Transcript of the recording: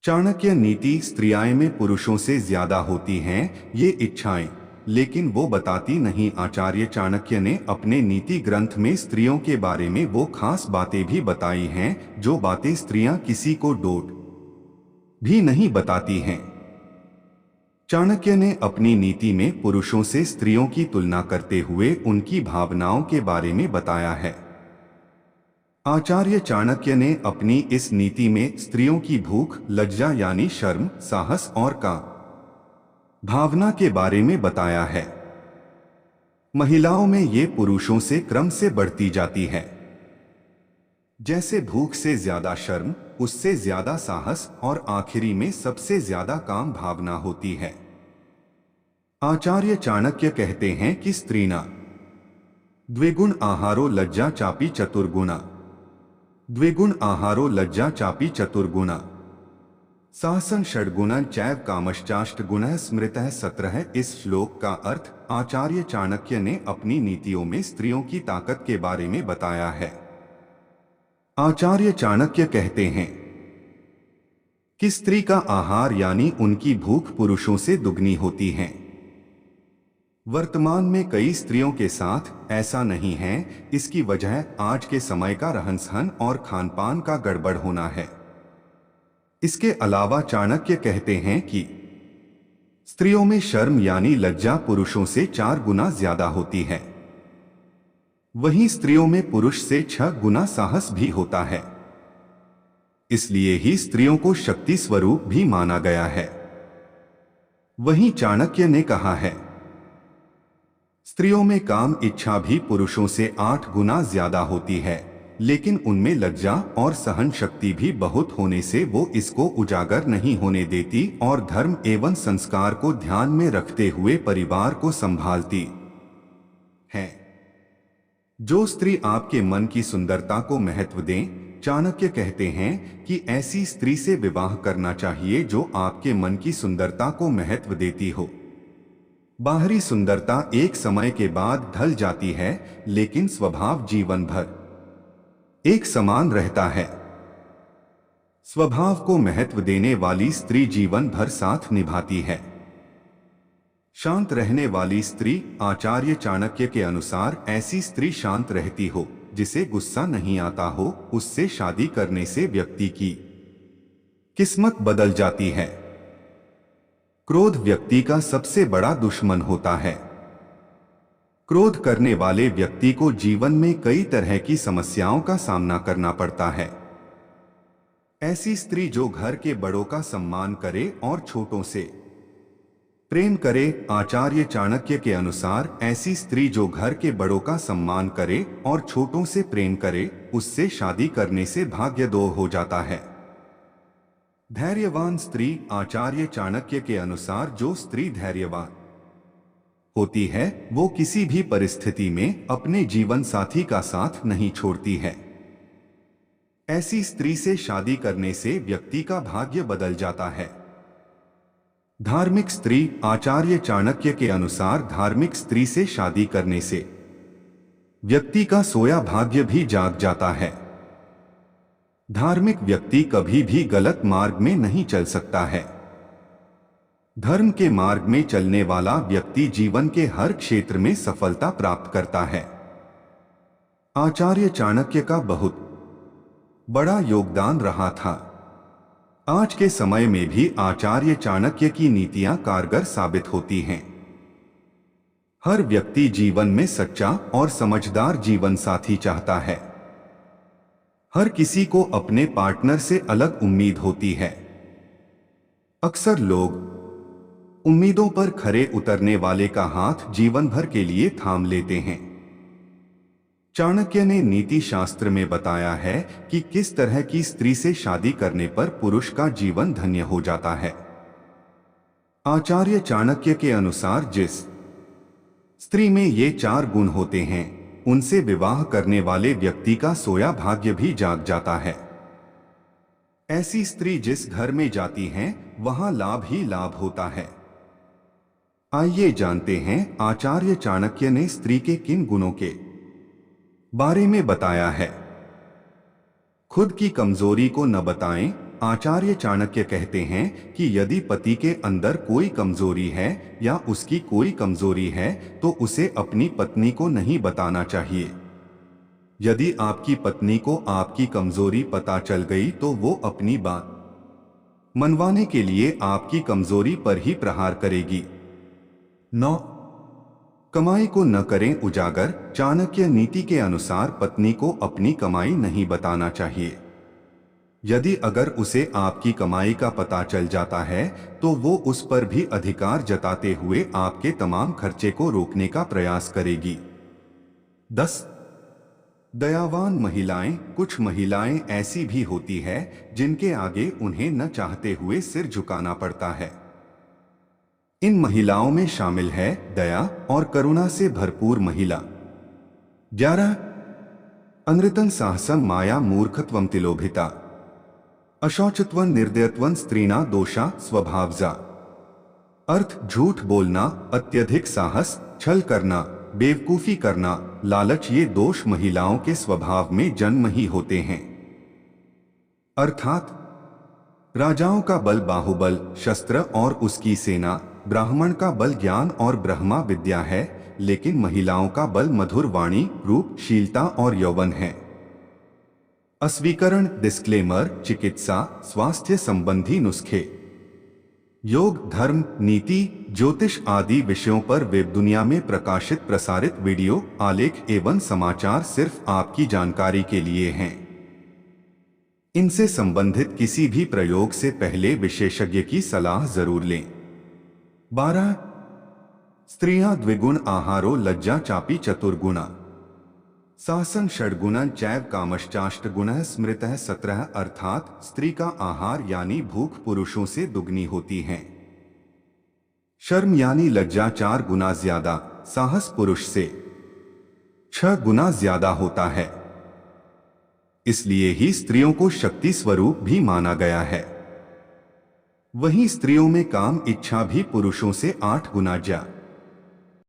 चाणक्य नीति स्त्रियां में पुरुषों से ज्यादा होती हैं ये इच्छाएं, लेकिन वो बताती नहीं। आचार्य चाणक्य ने अपने नीति ग्रंथ में स्त्रियों के बारे में वो खास बातें भी बताई हैं जो बातें स्त्रियां किसी को डोट भी नहीं बताती हैं। चाणक्य ने अपनी नीति में पुरुषों से स्त्रियों की तुलना करते हुए उनकी भावनाओं के बारे में बताया है। आचार्य चाणक्य ने अपनी इस नीति में स्त्रियों की भूख, लज्जा यानी शर्म, साहस और का भावना के बारे में बताया है। महिलाओं में ये पुरुषों से क्रम से बढ़ती जाती है। जैसे भूख से ज्यादा शर्म, उससे ज्यादा साहस और आखिरी में सबसे ज्यादा काम भावना होती है। आचार्य चाणक्य कहते हैं कि स्त्रीणा द्विगुण आहारो लज्जा चापी चतुर्गुणा, द्विगुण आहारो लज्जा चापी चतुर्गुणा, साहसन षड्गुण चैव कामश्चाष्टगुणः स्मृतः 17। इस श्लोक का अर्थ आचार्य चाणक्य ने अपनी नीतियों में स्त्रियों की ताकत के बारे में बताया है। आचार्य चाणक्य कहते हैं कि स्त्री का आहार यानी उनकी भूख पुरुषों से दुगनी होती है। वर्तमान में कई स्त्रियों के साथ ऐसा नहीं है। इसकी वजह आज के समय का रहन सहन और खान पान का गड़बड़ होना है। इसके अलावा चाणक्य कहते हैं कि स्त्रियों में शर्म यानी लज्जा पुरुषों से 4 गुना ज्यादा होती है। वहीं स्त्रियों में पुरुष से 6 गुना साहस भी होता है। इसलिए ही स्त्रियों को शक्ति स्वरूप भी माना गया है। वहीं चाणक्य ने कहा है स्त्रियों में काम इच्छा भी पुरुषों से 8 गुना ज्यादा होती है, लेकिन उनमें लज्जा और सहन शक्ति भी बहुत होने से वो इसको उजागर नहीं होने देती और धर्म एवं संस्कार को ध्यान में रखते हुए परिवार को संभालती है। जो स्त्री आपके मन की सुंदरता को महत्व दें, चाणक्य कहते हैं कि ऐसी स्त्री से विवाह करना चाहिए जो आपके मन की सुंदरता को महत्व देती हो। बाहरी सुंदरता एक समय के बाद ढल जाती है, लेकिन स्वभाव जीवन भर एक समान रहता है। स्वभाव को महत्व देने वाली स्त्री जीवन भर साथ निभाती है। शांत रहने वाली स्त्री, आचार्य चाणक्य के अनुसार ऐसी स्त्री शांत रहती हो, जिसे गुस्सा नहीं आता हो। उससे शादी करने से व्यक्ति की किस्मत बदल जाती है। क्रोध व्यक्ति का सबसे बड़ा दुश्मन होता है। क्रोध करने वाले व्यक्ति को जीवन में कई तरह की समस्याओं का सामना करना पड़ता है। ऐसी स्त्री जो घर के बड़ों का सम्मान करे और छोटों से प्रेम करे। आचार्य चाणक्य के अनुसार ऐसी स्त्री जो घर के बड़ों का सम्मान करे और छोटों से प्रेम करे, उससे शादी करने से भाग्य दो हो जाता है। धैर्यवान स्त्री, आचार्य चाणक्य के अनुसार जो स्त्री धैर्यवान होती है वो किसी भी परिस्थिति में अपने जीवन साथी का साथ नहीं छोड़ती है। ऐसी स्त्री से शादी करने से व्यक्ति का भाग्य बदल जाता है। धार्मिक स्त्री, आचार्य चाणक्य के अनुसार धार्मिक स्त्री से शादी करने से व्यक्ति का सोया भाग्य भी जाग जाता है। धार्मिक व्यक्ति कभी भी गलत मार्ग में नहीं चल सकता है। धर्म के मार्ग में चलने वाला व्यक्ति जीवन के हर क्षेत्र में सफलता प्राप्त करता है। आचार्य चाणक्य का बहुत बड़ा योगदान रहा था। आज के समय में भी आचार्य चाणक्य की नीतियां कारगर साबित होती हैं। हर व्यक्ति जीवन में सच्चा और समझदार जीवन साथी चाहता है। हर किसी को अपने पार्टनर से अलग उम्मीद होती है। अक्सर लोग उम्मीदों पर खरे उतरने वाले का हाथ जीवन भर के लिए थाम लेते हैं। चाणक्य ने नीति शास्त्र में बताया है कि किस तरह की स्त्री से शादी करने पर पुरुष का जीवन धन्य हो जाता है। आचार्य चाणक्य के अनुसार जिस स्त्री में ये 4 गुण होते हैं, उनसे विवाह करने वाले व्यक्ति का सोया भाग्य भी जाग जाता है। ऐसी स्त्री जिस घर में जाती है वहां लाभ ही लाभ होता है। आइए जानते हैं आचार्य चाणक्य ने स्त्री के किन गुणों के बारे में बताया है। खुद की कमजोरी को न बताएं। आचार्य चाणक्य कहते हैं कि यदि पति के अंदर कोई कमजोरी है या उसकी कोई कमजोरी है तो उसे अपनी पत्नी को नहीं बताना चाहिए। यदि आपकी पत्नी को आपकी कमजोरी पता चल गई तो वो अपनी बात मनवाने के लिए आपकी कमजोरी पर ही प्रहार करेगी। 9. कमाई को न करें उजागर। चाणक्य नीति के अनुसार पत्नी को अपनी कमाई नहीं बताना चाहिए। यदि अगर उसे आपकी कमाई का पता चल जाता है तो वो उस पर भी अधिकार जताते हुए आपके तमाम खर्चे को रोकने का प्रयास करेगी। 10. दयावान महिलाएं। कुछ महिलाएं ऐसी भी होती है जिनके आगे उन्हें न चाहते हुए सिर झुकाना पड़ता है। इन महिलाओं में शामिल है दया और करुणा से भरपूर महिला। 11. अनृतं साहसं माया मूर्खत्वं तिलोभिता अशौचत्वं निर्दयत्वं स्त्रीणा दोषा स्वभावजा। अर्थ झूठ बोलना, अत्यधिक साहस, छल करना, बेवकूफी करना, लालच ये दोष महिलाओं के स्वभाव में जन्म ही होते हैं। अर्थात राजाओं का बल बाहुबल, शस्त्र और उसकी सेना, ब्राह्मण का बल ज्ञान और ब्रह्मा विद्या है, लेकिन महिलाओं का बल मधुर वाणी, रूप, शीलता और यौवन है। अस्वीकरण, डिस्क्लेमर, चिकित्सा, स्वास्थ्य संबंधी नुस्खे, योग, धर्म, नीति, ज्योतिष आदि विषयों पर वेब दुनिया में प्रकाशित प्रसारित वीडियो, आलेख एवं समाचार सिर्फ आपकी जानकारी के लिए हैं। इनसे संबंधित किसी भी प्रयोग से पहले विशेषज्ञ की सलाह जरूर लें। 12. स्त्रियां द्विगुण आहारो लज्जा चापी चतुर्गुणा साहसं षड्गुणं चैव कामश्चाष्टगुणः स्मृतः 17. अर्थात स्त्री का आहार यानी भूख पुरुषों से दुगनी होती है, शर्म यानी लज्जा 4 गुना ज्यादा, साहस पुरुष से 6 गुना ज्यादा होता है। इसलिए ही स्त्रियों को शक्ति स्वरूप भी माना गया है। वहीं स्त्रियों में काम इच्छा भी पुरुषों से 8 गुना ज्यादा